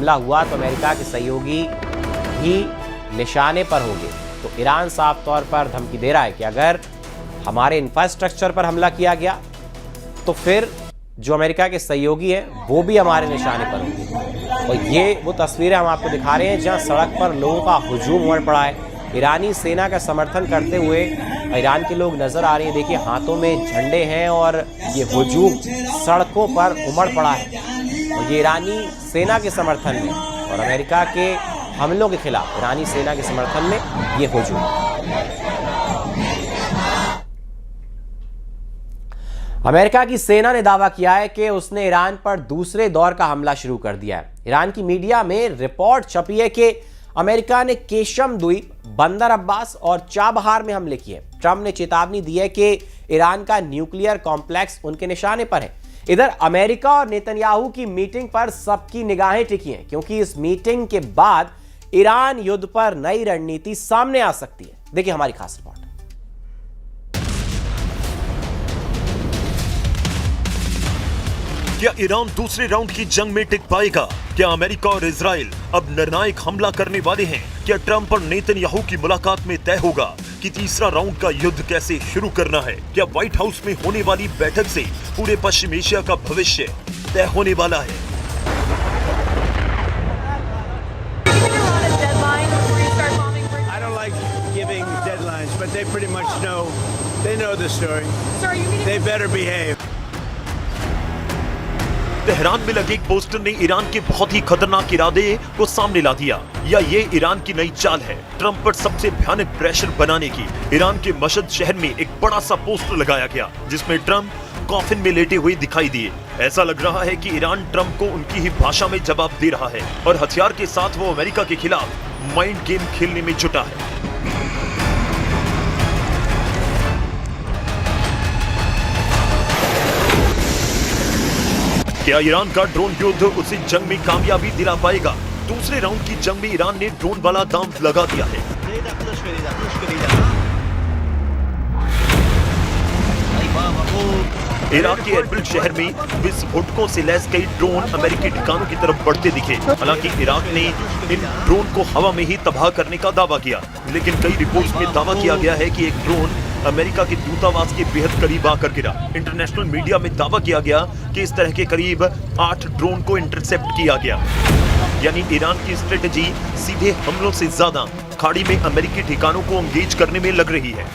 हमला हुआ तो अमेरिका के सहयोगी भी निशाने पर होंगे। तो ईरान साफ तौर पर धमकी दे रहा है कि अगर हमारे इंफ्रास्ट्रक्चर पर हमला किया गया तो फिर जो अमेरिका के सहयोगी हैं वो भी हमारे निशाने पर होंगे। और ये वो तस्वीरें हम आपको दिखा रहे हैं जहां सड़क पर लोगों का हुजूम उमड़ पड़ा है। ईरानी सेना का समर्थन करते हुए ईरान के लोग नजर आ रहे हैं। देखिए हाथों में झंडे हैं और ये हुजूम सड़कों पर उमड़ पड़ा है और ये ईरानी सेना के समर्थन में और अमेरिका के हमलों के खिलाफ ईरानी सेना के समर्थन में ये हुजूम। अमेरिका की सेना ने दावा किया है कि उसने ईरान पर दूसरे दौर का हमला शुरू कर दिया है। ईरान की मीडिया में रिपोर्ट छपी है कि अमेरिका ने केशम द्वीप, बंदर अब्बास और चाबहार में हमले किए। ट्रंप ने चेतावनी दी है कि ईरान का न्यूक्लियर कॉम्प्लेक्स उनके निशाने पर है। इधर अमेरिका और नेतन्याहू की मीटिंग पर सबकी निगाहें टिकी हैं क्योंकि इस मीटिंग के बाद ईरान युद्ध पर नई रणनीति सामने आ सकती है। देखिए हमारी खास रिपोर्ट। क्या ईरान दूसरे राउंड की जंग में टिक पाएगा? क्या अमेरिका और इजराइल अब निर्णायक हमला करने वाले हैं? क्या ट्रंप और नेतन्याहू की मुलाकात में तय होगा कि तीसरा राउंड का युद्ध कैसे शुरू करना है? क्या व्हाइट हाउस में होने वाली बैठक से पूरे पश्चिम एशिया का भविष्य तय होने वाला है? तेहरान में लगे एक पोस्टर ने ईरान के बहुत ही खतरनाक इरादे को सामने ला दिया। या ये ईरान की नई चाल है ट्रंप पर सबसे भयानक प्रेशर बनाने की? ईरान के मशहद शहर में एक बड़ा सा पोस्टर लगाया गया जिसमें ट्रंप कॉफिन में लेटे हुए दिखाई दिए। ऐसा लग रहा है कि ईरान ट्रंप को उनकी ही भाषा में जवाब दे रहा है और हथियार के साथ वो अमेरिका के खिलाफ माइंड गेम खेलने में जुटा है। क्या ईरान का ड्रोन युद्ध उसे जंग में कामयाबी दिला पाएगा? दूसरे राउंड की जंग में ईरान ने ड्रोन वाला दांव लगा दिया है। इराक के एरबिल शहर में विस्फोटकों से लैस कई ड्रोन अमेरिकी ठिकानों की तरफ बढ़ते दिखे। हालांकि इराक ने इन ड्रोन को हवा में ही तबाह करने का दावा किया, लेकिन कई रिपोर्ट्स में दावा किया गया है कि एक ड्रोन अमेरिका के दूतावास के बेहद करीब आकर गिरा। इंटरनेशनल मीडिया में दावा किया गया कि इस तरह के करीब 8 ड्रोन को इंटरसेप्ट किया गया। यानी ईरान की स्ट्रेटेजी सीधे हमलों से ज्यादा खाड़ी में अमेरिकी ठिकानों को एंगेज करने में लग रही है।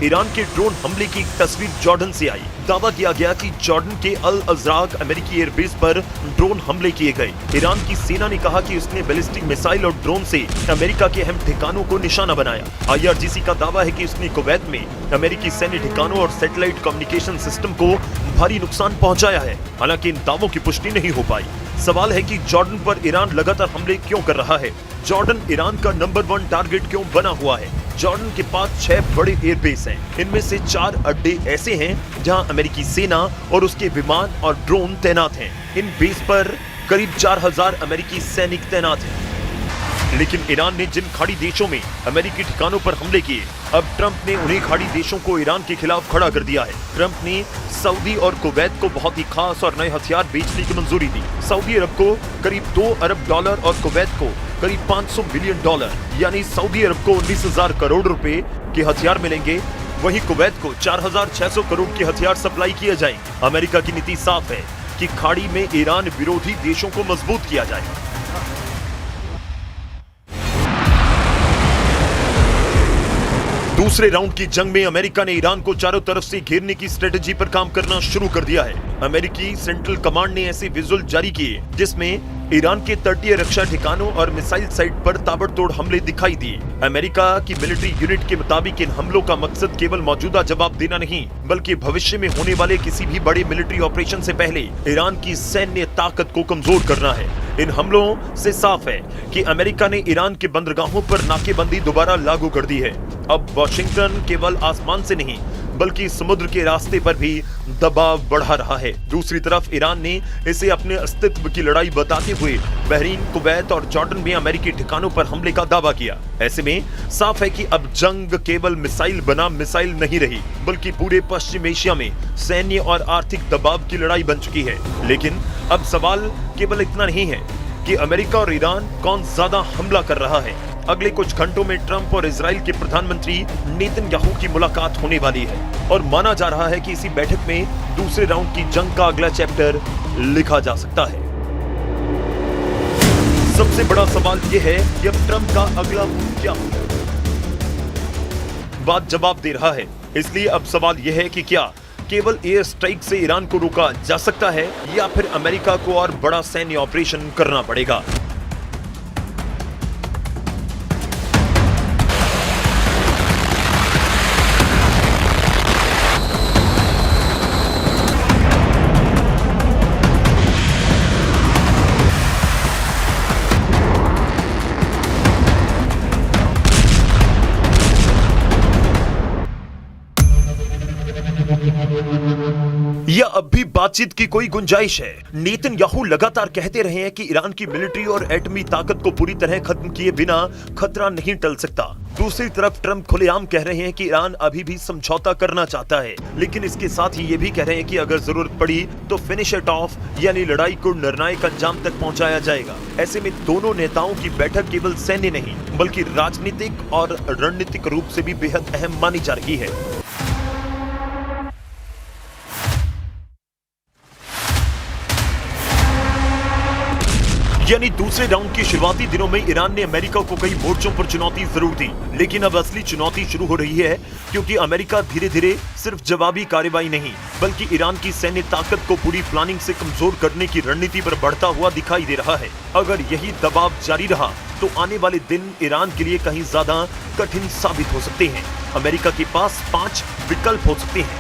ईरान के ड्रोन हमले की एक तस्वीर जॉर्डन से आई। दावा किया गया कि जॉर्डन के अल अजराक अमेरिकी एयरबेस पर ड्रोन हमले किए गए। ईरान की सेना ने कहा कि उसने बैलिस्टिक मिसाइल और ड्रोन से अमेरिका के अहम ठिकानों को निशाना बनाया। IRGC का दावा है कि उसने कुवैत में अमेरिकी सैन्य ठिकानों और सैटेलाइट कम्युनिकेशन सिस्टम को भारी नुकसान पहुंचाया है। हालांकि इन दावों की पुष्टि नहीं हो पाई। सवाल है कि जॉर्डन पर ईरान लगातार हमले क्यों कर रहा है? जॉर्डन ईरान का नंबर 1 टारगेट क्यों बना हुआ है? जॉर्डन के पास 6 बड़े एयरबेस हैं। इनमें से 4 अड्डे ऐसे हैं जहां अमेरिकी सेना और उसके विमान और ड्रोन तैनात हैं। इन बेस पर करीब 4000 अमेरिकी सैनिक तैनात हैं। लेकिन ईरान ने जिन खाड़ी देशों में अमेरिकी ठिकानों पर हमले किए, अब ट्रंप ने उन्हीं खाड़ी देशों को ईरान के खिलाफ खड़ा कर दिया है। ट्रंप ने सऊदी और कुवैत को बहुत ही खास और नए हथियार बेचने की मंजूरी दी। सऊदी अरब को करीब $2 अरब और कुवैत को करीब $500 मिलियन, यानी सऊदी अरब को 19,000 करोड़ रुपए के हथियार मिलेंगे, वहीं कुवैत को 4,600 करोड़ के हथियार सप्लाई किए जाएंगे। अमेरिका की नीति साफ है कि खाड़ी में ईरान विरोधी देशों को मजबूत किया जाए। दूसरे राउंड की जंग में अमेरिका ने ईरान को चारों तरफ से घेरने की स्ट्रेटेजी पर काम करना शुरू कर दिया है। अमेरिकी सेंट्रल कमांड ने ऐसे विजुअल जारी किए जिसमें ईरान के तटीय रक्षा ठिकानों और मिसाइल साइट पर ताबड़तोड़ हमले दिखाई दिए। अमेरिका की मिलिट्री यूनिट के मुताबिक इन हमलों का मकसद केवल मौजूदा जवाब देना नहीं, बल्कि भविष्य में होने वाले किसी भी बड़े मिलिट्री ऑपरेशन से पहले ईरान की सैन्य ताकत को कमजोर करना है। इन हमलों से साफ है कि अमेरिका ने ईरान के बंदरगाहों पर नाकेबंदी दोबारा लागू कर दी है। अब वॉशिंगटन केवल आसमान से नहीं बल्कि समुद्र के रास्ते पर भी दबाव बढ़ा रहा है। दूसरी तरफ ईरान ने इसे अपने अस्तित्व की लड़ाई बताते हुए बहरीन, कुवैत और जॉर्डन में अमेरिकी ठिकानों पर हमले का दावा किया। ऐसे में साफ है कि अब जंग केवल मिसाइल बनाम मिसाइल नहीं रही, बल्कि पूरे पश्चिम एशिया में सैन्य और आर्थिक दबाव की लड़ाई बन चुकी है। लेकिन अब सवाल केवल इतना नहीं है कि अमेरिका और ईरान कौन ज्यादा हमला कर रहा है। अगले कुछ घंटों में ट्रंप और इजराइल के प्रधानमंत्री नेतन्याहू की मुलाकात होने वाली है और माना जा रहा है कि इसी बैठक में दूसरे राउंड की जंग का अगला चैप्टर लिखा जा सकता है। सबसे बड़ा सवाल यह है कि अब ट्रंप का अगला मूव क्या होगा। बात जवाब दे रहा है, इसलिए अब सवाल यह है कि क्या केवल एयर स्ट्राइक से ईरान को रोका जा सकता है या फिर अमेरिका को और बड़ा सैन्य ऑपरेशन करना पड़ेगा। या अब भी बातचीत की कोई गुंजाइश है? नेतन्याहू लगातार कहते रहे हैं कि ईरान की मिलिट्री और एटमी ताकत को पूरी तरह खत्म किए बिना खतरा नहीं टल सकता। दूसरी तरफ ट्रंप खुलेआम कह रहे हैं कि ईरान अभी भी समझौता करना चाहता है, लेकिन इसके साथ ही ये भी कह रहे हैं कि अगर जरूरत पड़ी तो फिनिश इट ऑफ यानी लड़ाई को निर्णायक अंजाम तक पहुंचाया जाएगा। ऐसे में दोनों नेताओं की बैठक केवल सैन्य नहीं बल्कि राजनीतिक और रणनीतिक रूप से भी बेहद अहम मानी जा रही है। यानी दूसरे राउंड के शुरुआती दिनों में ईरान ने अमेरिका को कई मोर्चों पर चुनौती जरूर दी, लेकिन अब असली चुनौती शुरू हो रही है क्योंकि अमेरिका धीरे धीरे सिर्फ जवाबी कार्रवाई नहीं बल्कि ईरान की सैन्य ताकत को पूरी प्लानिंग से कमजोर करने की रणनीति पर बढ़ता हुआ दिखाई दे रहा है। अगर यही दबाव जारी रहा तो आने वाले दिन ईरान के लिए कहीं ज्यादा कठिन साबित हो सकते हैं। अमेरिका के पास 5 विकल्प हो सकते हैं।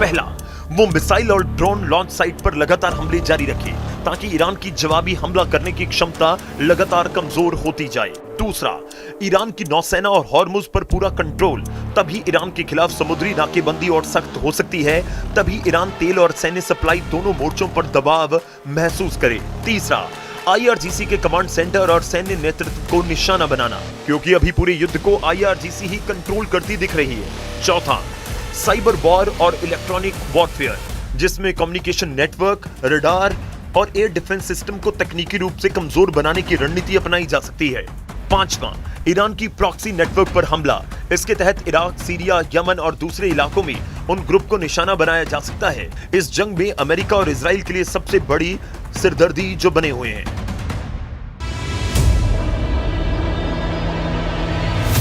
पहला, वो मिसाइल और ड्रोन लॉन्च साइट पर लगातार हमले जारी रखे ताकि ईरान की जवाबी हमला करने की क्षमता लगातार कमजोर होती जाए। दूसरा, ईरान की नौसेना और हॉर्मुज पर पूरा कंट्रोल, तभी ईरान के खिलाफ समुद्री नाकेबंदी और सख्त हो सकती है, तभी ईरान तेल और सैन्य सप्लाई दोनों मोर्चों पर दबाव महसूस करे। तीसरा, IRGC के कमांड सेंटर और सैन्य नेतृत्व को निशाना बनाना, क्योंकि अभी पूरे युद्ध को IRGC ही कंट्रोल करती दिख रही है। चौथा, साइबर वॉर और इलेक्ट्रॉनिक वॉरफेयर, जिसमें कम्युनिकेशन नेटवर्क, रडार और एयर डिफेंस सिस्टम को तकनीकी रूप से कमजोर बनाने की रणनीति अपनाई जा सकती है। पांचवा, ईरान की प्रॉक्सी नेटवर्क पर हमला। इसके तहत इराक, सीरिया, यमन और दूसरे इलाकों में उन ग्रुप को निशाना बनाया जा सकता है। इस जंग में अमेरिका और इजराइल के लिए सबसे बड़ी सिरदर्दी जो बने हुए हैं।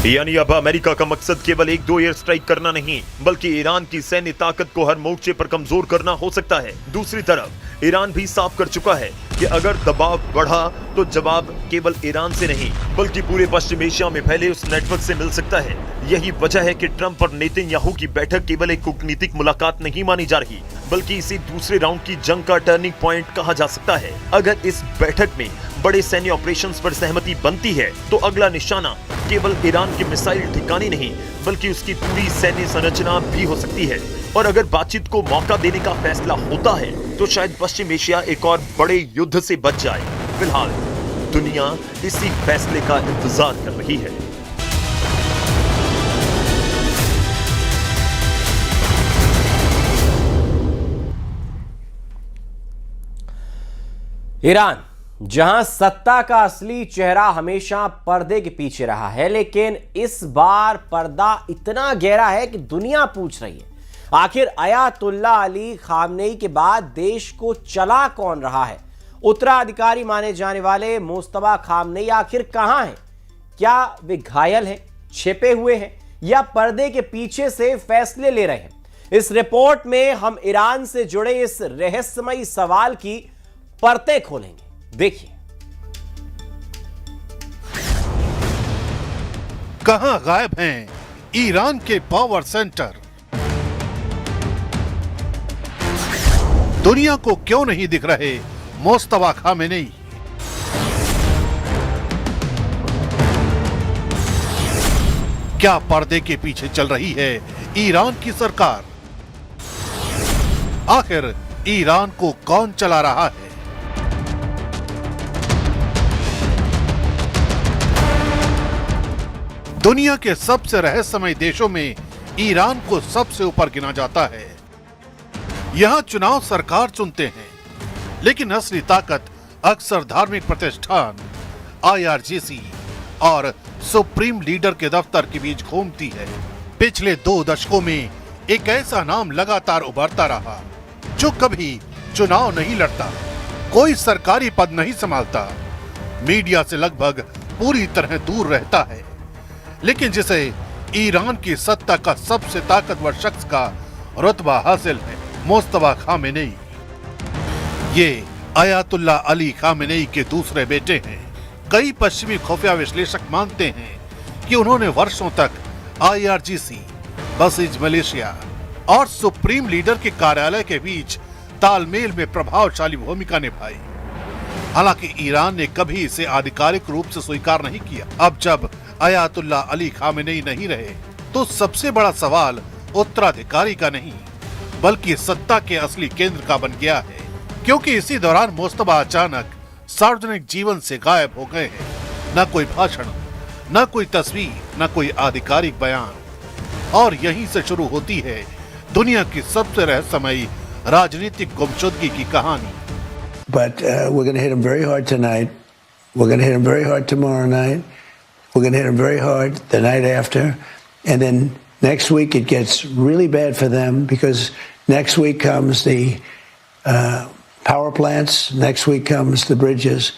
यानी अब अमेरिका का मकसद केवल 1-2 एयर स्ट्राइक करना नहीं बल्कि ईरान की सैन्य ताकत को हर मोर्चे पर कमजोर करना हो सकता है। दूसरी तरफ ईरान भी साफ कर चुका है कि अगर दबाव बढ़ा तो जवाब केवल ईरान से नहीं बल्कि पूरे पश्चिम एशिया में फैले उस नेटवर्क से मिल सकता है। यही वजह है कि ट्रंप और नेतन्याहू की बैठक केवल एक कूटनीतिक मुलाकात नहीं मानी जा रही बल्कि इसे दूसरे राउंड की जंग का टर्निंग पॉइंट कहा जा सकता है। अगर इस बैठक में बड़े सैन्य ऑपरेशंस पर सहमति बनती है तो अगला निशाना केवल ईरान के मिसाइल ठिकाने नहीं बल्कि उसकी पूरी सैन्य संरचना भी हो सकती है। और अगर बातचीत को मौका देने का फैसला होता है तो शायद पश्चिम एशिया एक और बड़े युद्ध से बच जाए। फिलहाल दुनिया इसी फैसले का इंतजार कर रही है। ईरान, जहां सत्ता का असली चेहरा हमेशा पर्दे के पीछे रहा है, लेकिन इस बार पर्दा इतना गहरा है कि दुनिया पूछ रही है आखिर अयातुल्ला अली खामनेई के बाद देश को चला कौन रहा है। उत्तराधिकारी माने जाने वाले मुस्तफा खामनेई आखिर कहां हैं? क्या वे घायल हैं, छिपे हुए हैं या पर्दे के पीछे से फैसले ले रहे हैं? इस रिपोर्ट में हम ईरान से जुड़े इस रहस्यमयी सवाल की परतें खोलेंगे। देखिए, कहां गायब हैं ईरान के पावर सेंटर? दुनिया को क्यों नहीं दिख रहे मुस्तफा खामेनेई? क्या पर्दे के पीछे चल रही है ईरान की सरकार? आखिर ईरान को कौन चला रहा है? दुनिया के सबसे रहस्यमय देशों में ईरान को सबसे ऊपर गिना जाता है। यहाँ चुनाव सरकार चुनते हैं, लेकिन असली ताकत अक्सर धार्मिक प्रतिष्ठान, IRGC और सुप्रीम लीडर के दफ्तर के बीच घूमती है। पिछले 2 दशकों में एक ऐसा नाम लगातार उभरता रहा जो कभी चुनाव नहीं लड़ता, कोई सरकारी पद नहीं संभालता, मीडिया से लगभग पूरी तरह दूर रहता है, लेकिन जिसे ईरान की सत्ता का सबसे ताकतवर शख्स का रुतबा हासिल है, मुस्तफा खामेनेई। ये अयातुल्ला अली खामेनेई के दूसरे बेटे हैं। कई पश्चिमी खुफिया विश्लेषक मानते हैं कि उन्होंने वर्षों तक IRGC, बसीज मलेशिया और सुप्रीम लीडर के कार्यालय के बीच तालमेल में प्रभावशाली भूमिका निभाई। हालांकि ईरान ने कभी इसे आधिकारिक रूप से स्वीकार नहीं किया। अब जब अयातुल्ला अली खामेनेई नहीं रहे, तो सबसे बड़ा सवाल उत्तराधिकारी का नहीं, बल्कि सत्ता के असली केंद्र का बन गया है, क्योंकि इसी दौरान मुस्तफा अचानक सार्वजनिक जीवन से गायब हो गए हैं। न कोई भाषण, न कोई तस्वीर, न कोई आधिकारिक बयान। और यहीं से शुरू होती है दुनिया की सबसे रहस्यमयी राजनीतिक गुमशुदगी की कहानी। But we're going to hit him very hard tonight. We're going to hit him very hard tomorrow night. We're going to hit him very hard the night after. And then next week it gets really bad for them because next week comes the power plants. Next week comes the bridges.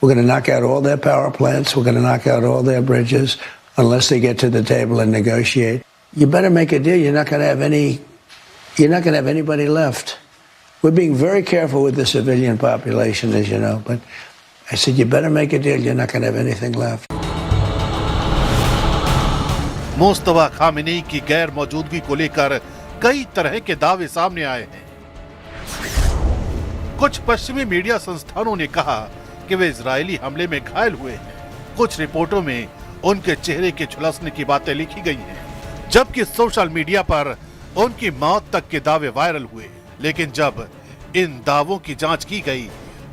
We're going to knock out all their power plants. We're going to knock out all their bridges unless they get to the table and negotiate. You better make a deal. You're not going to have anybody left. We're being very careful with the civilian population, as you know, but I said, you better make a deal. You're not going to have anything left. Mustafa Khamenei की गैर मौजूदगी को लेकर कई तरह के दावे सामने आए हैं। कुछ पश्चिमी मीडिया संस्थानों ने कहा कि वे इजरायली हमले में घायल हुए हैं। कुछ रिपोर्टों में उनके चेहरे के झुलसने की बातें लिखी गई हैं, जबकि सोशल मीडिया पर उनकी मौत तक के दावे वायरल हुए। लेकिन जब इन दावों की जांच की गई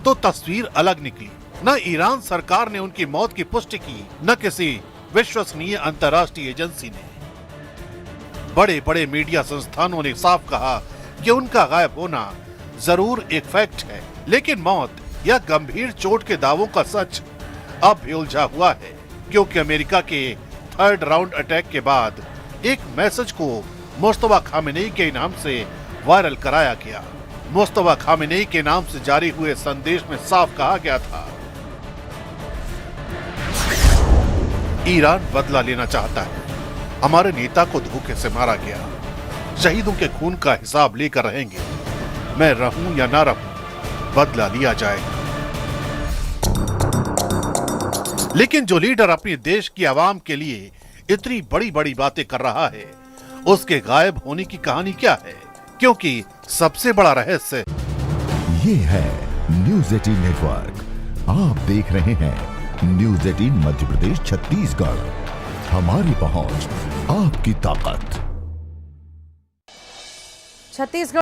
तो तस्वीर अलग निकली। न ईरान सरकार ने उनकी मौत की पुष्टि की, न किसी विश्वसनीय अंतर्राष्ट्रीय एजेंसी ने। बड़े बड़े मीडिया संस्थानों ने साफ कहा कि उनका गायब होना जरूर एक फैक्ट है, लेकिन मौत या गंभीर चोट के दावों का सच अब भी उलझा हुआ है, क्योंकि अमेरिका के 3rd राउंड अटैक के बाद एक मैसेज को मुस्तफा खामेनेई के नाम से वायरल कराया गया। मुस्तफा खामेनेई के नाम से जारी हुए संदेश में साफ कहा गया था, ईरान बदला लेना चाहता है, हमारे नेता को धोखे से मारा गया, शहीदों के खून का हिसाब लेकर रहेंगे, मैं रहूं या ना रहूं, बदला लिया जाएगा। लेकिन जो लीडर अपने देश की आवाम के लिए इतनी बड़ी बड़ी बातें कर रहा है, उसके गायब होने की कहानी क्या है? क्योंकि सबसे बड़ा रहस्य ये है न्यूज़ 18 नेटवर्क। आप देख रहे हैं न्यूज़ 18 मध्य प्रदेश छत्तीसगढ़, हमारी पहुंच आपकी ताकत। छत्तीसगढ़